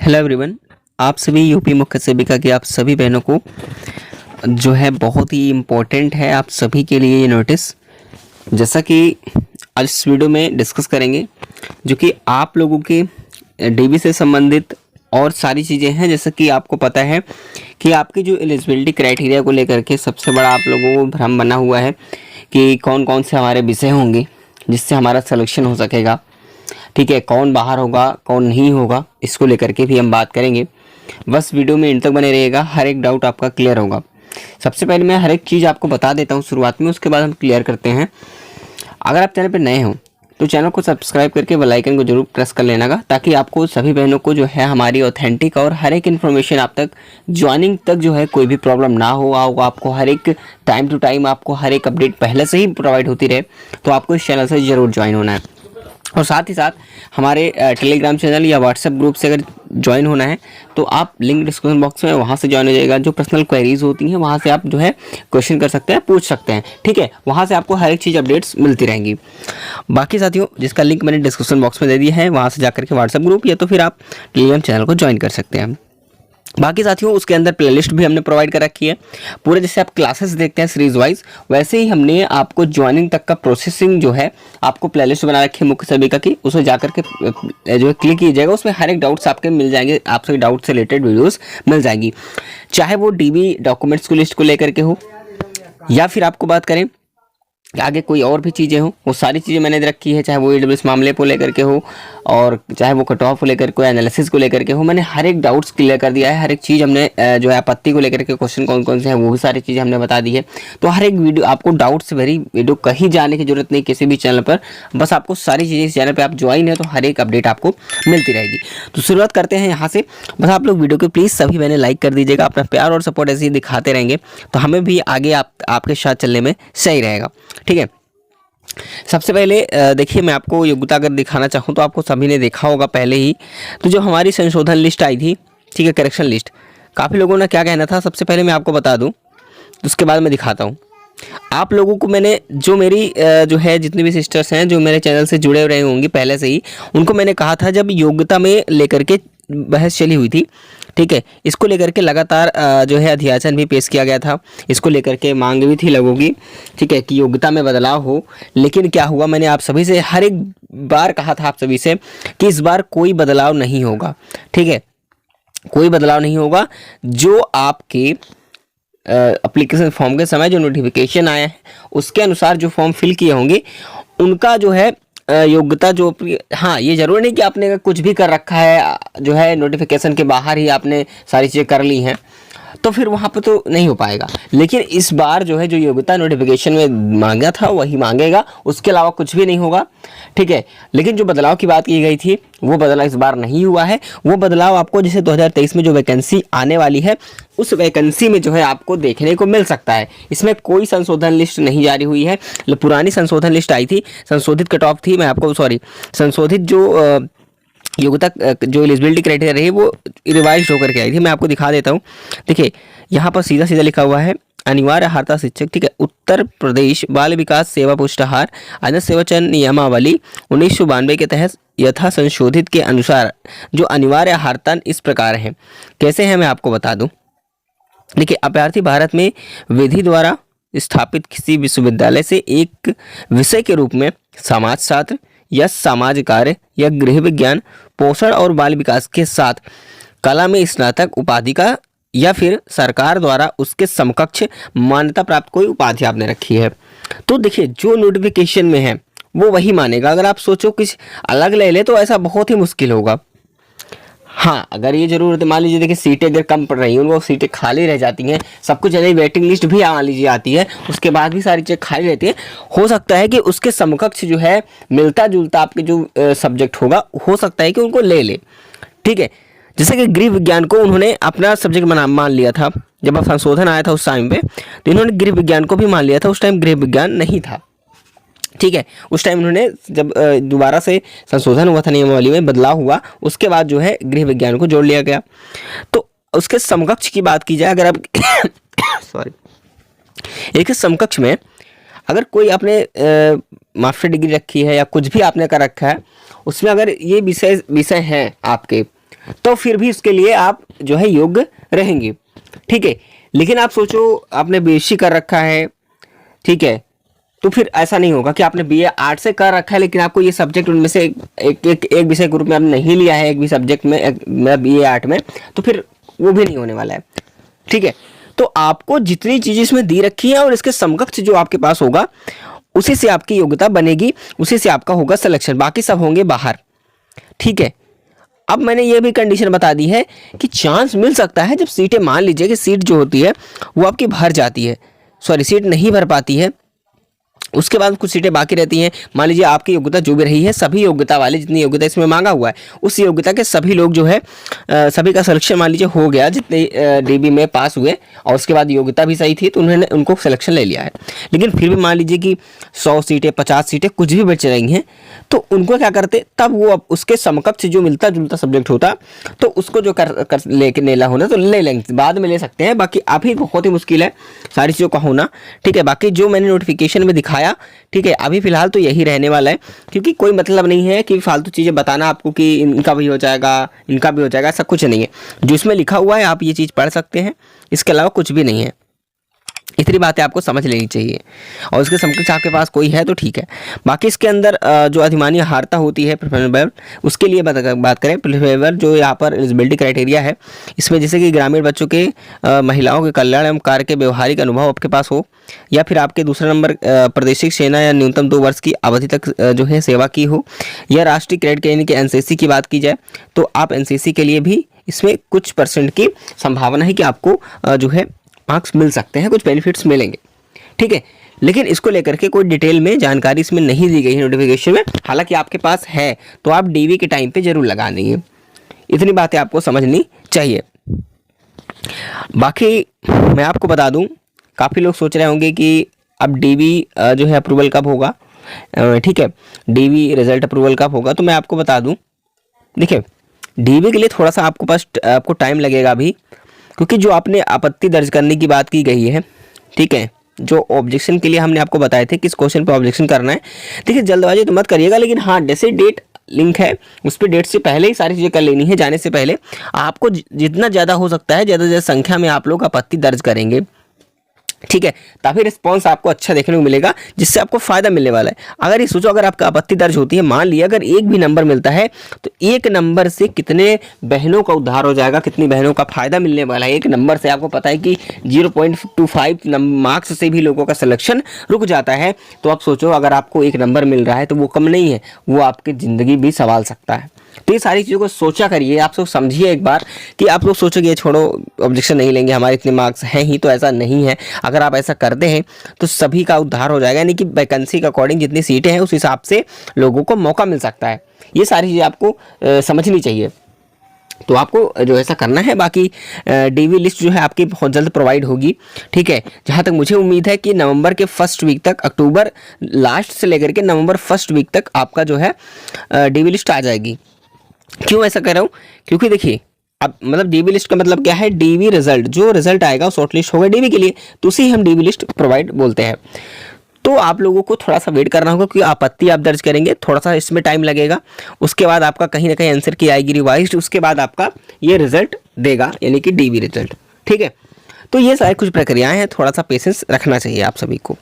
Hello everyone. आप सभी UP मुख्य सेविका की आप सभी बहनों को जो है बहुत ही इम्पोर्टेंट है आप सभी के लिए ये नोटिस, जैसा कि आज इस वीडियो में डिस्कस करेंगे, जो कि आप लोगों के डीबी से संबंधित और सारी चीज़ें हैं। जैसा कि आपको पता है कि आपकी जो एलिजिबिलिटी क्राइटेरिया को लेकर के सबसे बड़ा आप लोगों को भ्रम बना हुआ है कि कौन कौन से हमारे विषय होंगे जिससे हमारा सिलेक्शन हो सकेगा। ठीक है, कौन बाहर होगा कौन नहीं होगा, इसको लेकर के भी हम बात करेंगे। बस वीडियो में इन तक बने रहिएगा, हर एक डाउट आपका क्लियर होगा। सबसे पहले मैं हर एक चीज़ आपको बता देता हूँ शुरुआत में, उसके बाद हम क्लियर करते हैं। अगर आप चैनल पर नए हो तो चैनल को सब्सक्राइब करके बेल आइकन को जरूर प्रेस कर लेना, ताकि आपको सभी बहनों को जो है हमारी ऑथेंटिक और हर एक इन्फॉर्मेशन आप तक ज्वाइनिंग तक जो है कोई भी प्रॉब्लम ना हो, आपको हर एक टाइम टू टाइम आपको हर एक अपडेट पहले से ही प्रोवाइड होती रहे। तो आपको इस चैनल से ज़रूर ज्वाइन होना है। और साथ ही साथ हमारे टेलीग्राम चैनल या व्हाट्सएप ग्रुप से अगर ज्वाइन होना है तो आप लिंक डिस्क्रिप्शन बॉक्स में वहाँ से ज्वाइन हो जाएगा। जो पर्सनल क्वेरीज होती हैं वहाँ से आप जो है क्वेश्चन कर सकते हैं, पूछ सकते हैं। ठीक है, वहाँ से आपको हर एक चीज़ अपडेट्स मिलती रहेंगी। बाकी साथियों, जिसका लिंक मैंने डिस्क्रिप्शन बॉक्स में दे दिया है, वहाँ से जाकर के व्हाट्सएप ग्रुप या तो फिर आप टेलीग्राम चैनल को ज्वाइन कर सकते हैं। बाकी साथियों, उसके अंदर प्लेलिस्ट भी हमने प्रोवाइड कर रखी है पूरे। जैसे आप क्लासेस देखते हैं सीरीज वाइज, वैसे ही हमने आपको ज्वाइनिंग तक का प्रोसेसिंग जो है आपको प्लेलिस्ट बना रखी है मुख्य सेविका की। उसमें जाकर के जो है क्लिक कीजिएगा, उसमें हर एक डाउट्स आपके मिल जाएंगे, आपसे डाउट से रिलेटेड वीडियोस मिल जाएंगी। चाहे वो डीबी डॉक्यूमेंट्स की लिस्ट को लेकर के हो या फिर आपको बात करें आगे कोई और भी चीज़ें हो, वो सारी चीज़ें मैंने दे रखी है। चाहे वो ईडब्ल्यूएस मामले को लेकर के हो और चाहे वो कट ऑफ को लेकर के, एनालिसिस को लेकर के हो, मैंने हर एक डाउट्स क्लियर कर दिया है। हर एक चीज़ हमने जो है आपत्ति को लेकर के क्वेश्चन कौन कौन से हैं वो भी सारी चीज़ें हमने बता दी है। तो हर एक वीडियो आपको डाउट से भरी वीडियो, कहीं जाने की जरूरत नहीं किसी भी चैनल पर। बस आपको सारी चीज़ें इस चैनल पर आप ज्वाइन है तो हर एक अपडेट आपको मिलती रहेगी। तो शुरुआत करते हैं यहाँ से। बस आप लोग वीडियो को प्लीज़ सभी मैंने लाइक कर दीजिएगा। अपना प्यार और सपोर्ट ऐसे ही दिखाते रहेंगे तो हमें भी आगे आपके साथ चलने में सही रहेगा। ठीक है, सबसे पहले देखिए, मैं आपको योग्यता अगर दिखाना चाहूँ तो आपको सभी ने देखा होगा पहले ही। तो जो हमारी संशोधन लिस्ट आई थी, ठीक है, करेक्शन लिस्ट, काफ़ी लोगों ने क्या कहना था, सबसे पहले मैं आपको बता दूं, उसके बाद मैं दिखाता हूँ आप लोगों को। मैंने जो मेरी जो है जितनी भी सिस्टर्स हैं जो मेरे चैनल से जुड़े रहे होंगे पहले से ही, उनको मैंने कहा था जब योग्यता में लेकर के बहस चली हुई थी, ठीक है, इसको लेकर के लगातार जो है अध्याचन भी पेश किया गया था। इसको लेकर के मांग भी थी लोगों की, ठीक है, कि योग्यता में बदलाव हो। लेकिन क्या हुआ, मैंने आप सभी से हर एक बार कहा था आप सभी से कि इस बार कोई बदलाव नहीं होगा। ठीक है, कोई बदलाव नहीं होगा। जो आपके एप्लीकेशन फॉर्म के समय जो नोटिफिकेशन आया है उसके अनुसार जो फॉर्म फिल किए होंगे उनका जो है योग्यता जो, हाँ, ये जरूरी नहीं कि आपने कुछ भी कर रखा है, जो है नोटिफिकेशन के बाहर ही आपने सारी चीज़ें कर ली हैं तो फिर वहाँ पे तो नहीं हो पाएगा। लेकिन इस बार जो है जो योग्यता नोटिफिकेशन में मांगा था वही मांगेगा, उसके अलावा कुछ भी नहीं होगा। ठीक है, लेकिन जो बदलाव की बात की गई थी वो बदलाव इस बार नहीं हुआ है। वो बदलाव आपको जैसे 2023 में जो वैकेंसी आने वाली है उस वैकेंसी में जो है आपको देखने को मिल सकता है। इसमें कोई संशोधन लिस्ट नहीं जारी हुई है। पुरानी संशोधन लिस्ट आई थी, संशोधित कट ऑफ थी, मैं आपको संशोधित जो योग्यता जो एलिजिबिलिटी क्राइटेरिया रही वो रिवाइज होकर के आई थी। मैं आपको दिखा देता हूँ। देखिए, यहाँ पर सीधा सीधा लिखा हुआ है अनिवार्य अर्हता शिक्षक, ठीक है, उत्तर प्रदेश बाल विकास सेवा पुष्टाहार आदर्श सेवा चयन नियमावली 1992 के तहत यथा संशोधित के अनुसार जो अनिवार्य अर्हता इस प्रकार है। कैसे है मैं आपको बता दूँ। देखिए, अभ्यर्थी भारत में विधि द्वारा स्थापित किसी विश्वविद्यालय से एक विषय के रूप में समाजशास्त्र या समाज कार्य या गृह विज्ञान, पोषण और बाल विकास के साथ कला में स्नातक उपाधि का या फिर सरकार द्वारा उसके समकक्ष मान्यता प्राप्त कोई उपाधि आपने रखी है। तो देखिए, जो नोटिफिकेशन में है वो वही मानेगा। अगर आप सोचो कुछ अलग ले ले तो ऐसा बहुत ही मुश्किल होगा। हाँ, अगर ये जरूर मान लीजिए, देखिए सीटें अगर कम पड़ रही हैं, उनको सीटें खाली रह जाती हैं, सब कुछ यदि वेटिंग लिस्ट भी मान लीजिए आती है, उसके बाद भी सारी चीज़ें खाली रहती है, हो सकता है कि उसके समकक्ष जो है मिलता जुलता आपके जो सब्जेक्ट होगा, हो सकता है कि उनको ले ले। ठीक है, जैसे कि गृह विज्ञान को उन्होंने अपना सब्जेक्ट मान लिया था जब संशोधन आया था उस टाइम पे, तो इन्होंने गृह विज्ञान को भी मान लिया था। उस टाइम गृह विज्ञान नहीं था। ठीक है, उस टाइम उन्होंने जब दोबारा से संशोधन हुआ था, नियमावली में बदलाव हुआ, उसके बाद जो है गृह विज्ञान को जोड़ लिया गया। तो उसके समकक्ष की बात की जाए, अगर आप सॉरी, एक समकक्ष में अगर कोई आपने मास्टर डिग्री रखी है या कुछ भी आपने कर रखा है, उसमें अगर ये विषय हैं आपके, तो फिर भी उसके लिए आप जो है योग्य रहेंगे। ठीक है, लेकिन आप सोचो आपने बीएससी कर रखा है, ठीक है, तो फिर ऐसा नहीं होगा कि आपने बीए आर्ट से कर रखा है लेकिन आपको ये सब्जेक्ट उनमें से एक विषय ग्रुप में आपने नहीं लिया है, एक भी सब्जेक्ट में बीए आर्ट में, तो फिर वो भी नहीं होने वाला है। ठीक है, तो आपको जितनी चीज़ें इसमें दी रखी है और इसके समकक्ष जो आपके पास होगा उसी से आपकी योग्यता बनेगी, उसी से आपका होगा सिलेक्शन, बाकी सब होंगे बाहर। ठीक है, अब मैंने ये भी कंडीशन बता दी है कि चांस मिल सकता है जब सीटें, मान लीजिए कि सीट जो होती है वो आपकी भर जाती है, सॉरी सीट नहीं भर पाती है, उसके बाद कुछ सीटें बाकी रहती हैं। मान लीजिए आपकी योग्यता जो भी रही है, सभी योग्यता वाले जितनी योग्यता इसमें मांगा हुआ है उस योग्यता के सभी लोग जो है सभी का सिलेक्शन मान लीजिए हो गया, जितने डीबी में पास हुए और उसके बाद योग्यता भी सही थी तो उन्होंने उनको सिलेक्शन ले लिया है। लेकिन फिर भी मान लीजिए कि 100 सीटें 50 सीटें कुछ भी बच रही हैं, तो उनको क्या करते, तब वो उसके समकक्ष जो मिलता जुलता सब्जेक्ट होता तो उसको जो कर लेके लेना होना तो ले लेंगे, बाद में ले सकते हैं। बाकी अभी बहुत ही मुश्किल है सारी चीज़ों का होना। ठीक है, बाकी जो मैंने नोटिफिकेशन में दिखाया, ठीक है, अभी फिलहाल तो यही रहने वाला है, क्योंकि कोई मतलब नहीं है कि फालतू चीज़ें बताना आपको कि इनका भी हो जाएगा इनका भी हो जाएगा, ऐसा कुछ नहीं है। जो इसमें लिखा हुआ है आप ये चीज़ पढ़ सकते हैं, इसके अलावा कुछ भी नहीं है। इतनी बातें आपको समझ लेनी चाहिए और उसके समकक्ष आपके पास कोई है तो ठीक है। बाकी इसके अंदर जो अधिमानी हार्ता होती है प्रिफरेबल, उसके लिए बात करें, प्रिफरेबल जो यहाँ पर एलिजिबिलिटी क्राइटेरिया है, इसमें जैसे कि ग्रामीण बच्चों के महिलाओं के कल्याण एवं कार्य के व्यवहारिक अनुभव आपके पास हो, या फिर आपके दूसरा नंबर प्रादेशिक सेना या न्यूनतम 2 वर्ष की अवधि तक जो है सेवा की हो, या राष्ट्रीय क्रेडिट यानी कि एनसीसी की बात की जाए तो आप एनसीसी के लिए भी इसमें कुछ % की संभावना है कि आपको जो है मार्क्स मिल सकते हैं, कुछ बेनिफिट्स मिलेंगे। ठीक है, लेकिन इसको लेकर के कोई डिटेल में जानकारी इसमें नहीं दी गई है नोटिफिकेशन में, हालांकि आपके पास है तो आप डीवी के टाइम पे जरूर लगा देंगे। इतनी बातें आपको समझनी चाहिए। बाकी मैं आपको बता दूं, काफ़ी लोग सोच रहे होंगे कि अब डीवी जो है अप्रूवल कब होगा, ठीक है, डीवी रिजल्ट अप्रूवल कब होगा, तो मैं आपको बता दूं, देखिए डीवी के लिए थोड़ा सा आपको टाइम लगेगा अभी, क्योंकि जो आपने आपत्ति दर्ज करने की बात की गई है, ठीक है, जो ऑब्जेक्शन के लिए हमने आपको बताए थे किस क्वेश्चन पे ऑब्जेक्शन करना है, देखिए जल्दबाजी तो मत करिएगा, लेकिन हाँ जैसे डेट लिंक है उस पर डेट से पहले ही सारी चीज़ें कर लेनी है। जाने से पहले आपको जितना ज़्यादा हो सकता है ज़्यादा से ज़्यादा संख्या में आप लोग आपत्ति दर्ज करेंगे, ठीक है, तभी रिस्पांस आपको अच्छा देखने को मिलेगा, जिससे आपको फायदा मिलने वाला है। अगर ये सोचो, अगर आपका आपत्ति दर्ज होती है, मान लिया अगर एक भी नंबर मिलता है तो एक नंबर से कितने बहनों का उद्धार हो जाएगा, कितनी बहनों का फायदा मिलने वाला है। एक नंबर से आपको पता है कि 0.25 मार्क्स से भी लोगों का सिलेक्शन रुक जाता है। तो आप सोचो अगर आपको एक नंबर मिल रहा है तो वो कम नहीं है, वो आपकी ज़िंदगी भी संवाल सकता है। तो ये सारी चीज़ों को सोचा करिए, आप लोग समझिए एक बार कि आप लोग सोचोगे छोड़ो ऑब्जेक्शन नहीं लेंगे, हमारे इतने मार्क्स हैं ही, तो ऐसा नहीं है। अगर आप ऐसा करते हैं तो सभी का उद्धार हो जाएगा, यानी कि वैकेंसी के अकॉर्डिंग जितनी सीटें हैं उस हिसाब से लोगों को मौका मिल सकता है। ये सारी चीज़ें आपको समझनी चाहिए, तो आपको जो ऐसा करना है। बाकी डीवी लिस्ट जो है आपकी बहुत जल्द प्रोवाइड होगी, ठीक है। जहाँ तक मुझे उम्मीद है कि नवंबर के फर्स्ट वीक तक, अक्टूबर लास्ट से लेकर के नवंबर फर्स्ट वीक तक आपका जो है डीवी लिस्ट आ जाएगी। क्यों ऐसा कर रहा हूँ, क्योंकि देखिए अब मतलब डीवी लिस्ट का मतलब क्या है, डीवी रिजल्ट, जो रिजल्ट आएगा शॉर्ट लिस्ट होगा डीवी के लिए, तो उसे हम डीवी लिस्ट प्रोवाइड बोलते हैं। तो आप लोगों को थोड़ा सा वेट करना होगा, क्योंकि आपत्ति आप दर्ज करेंगे, थोड़ा सा इसमें टाइम लगेगा। उसके बाद आपका कहीं ना कहीं आंसर की आएगी रिवाइज्ड, उसके बाद आपका ये रिजल्ट देगा, यानी कि डीवी रिजल्ट, ठीक है। तो ये सारी कुछ प्रक्रियाएं हैं, थोड़ा सा पेशेंस रखना चाहिए आप सभी को।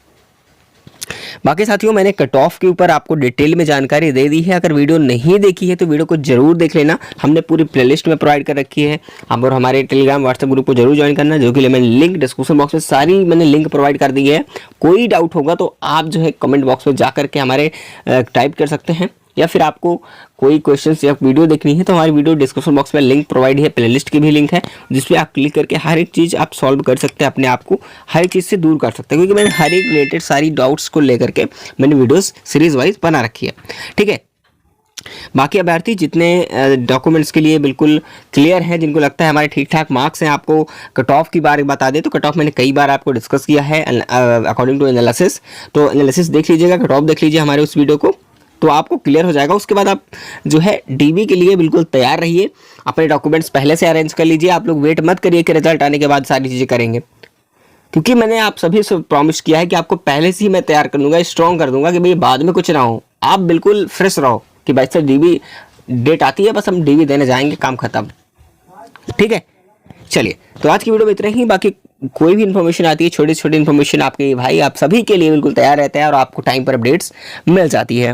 बाकी साथियों, मैंने कट ऑफ के ऊपर आपको डिटेल में जानकारी दे दी है। अगर वीडियो नहीं देखी है तो वीडियो को जरूर देख लेना, हमने पूरी प्लेलिस्ट में प्रोवाइड कर रखी है। और हमारे टेलीग्राम व्हाट्सएप ग्रुप को जरूर ज्वाइन करना, जो कि मैंने लिंक डिस्क्रिप्शन बॉक्स में सारी मैंने लिंक प्रोवाइड कर दी है। कोई डाउट होगा तो आप जो है कमेंट बॉक्स में जा करके हमारे टाइप कर सकते हैं, या फिर आपको कोई क्वेश्चंस या वीडियो देखनी है तो हमारी वीडियो डिस्क्रिप्शन बॉक्स में लिंक प्रोवाइड है, प्लेलिस्ट की भी लिंक है, जिस पे आप क्लिक करके हर एक चीज़ आप सॉल्व कर सकते हैं, अपने आप को हर एक चीज़ से दूर कर सकते हैं, क्योंकि मैंने हर एक रिलेटेड सारी डाउट्स को लेकर के मैंने वीडियोस सीरीज वाइज बना रखी है, ठीक है। बाकी अभ्यर्थी जितने डॉक्यूमेंट्स के लिए बिल्कुल क्लियर हैं, जिनको लगता है हमारे ठीक ठाक मार्क्स हैं, आपको कट ऑफ की बारे बता दे, तो कट ऑफ मैंने कई बार आपको डिस्कस किया है अकॉर्डिंग टू एनालिसिस। तो एनालिसिस देख लीजिएगा, कट ऑफ देख लीजिए हमारे उस वीडियो को, तो आपको क्लियर हो जाएगा। उसके बाद आप जो है डीवी के लिए बिल्कुल तैयार रहिए, अपने डॉक्यूमेंट्स पहले से अरेंज कर लीजिए। आप लोग वेट मत करिए कि रिजल्ट आने के बाद सारी चीज़ें करेंगे, क्योंकि मैंने आप सभी से प्रॉमिस किया है कि आपको पहले से ही मैं तैयार कर दूंगा, स्ट्रॉन्ग कर दूंगा, कि भाई बाद में कुछ ना हो, आप बिल्कुल फ्रेश रहो कि भाई सर डीवी डेट आती है, बस हम डीवी देने जाएंगे, काम खत्म। ठीक है, चलिए तो आज की वीडियो में इतना ही। बाकी कोई भी इन्फॉर्मेशन आती है, छोटी छोटी इन्फॉर्मेशन आपके भाई आप सभी के लिए बिल्कुल तैयार रहता है और आपको टाइम पर अपडेट्स मिल जाती है।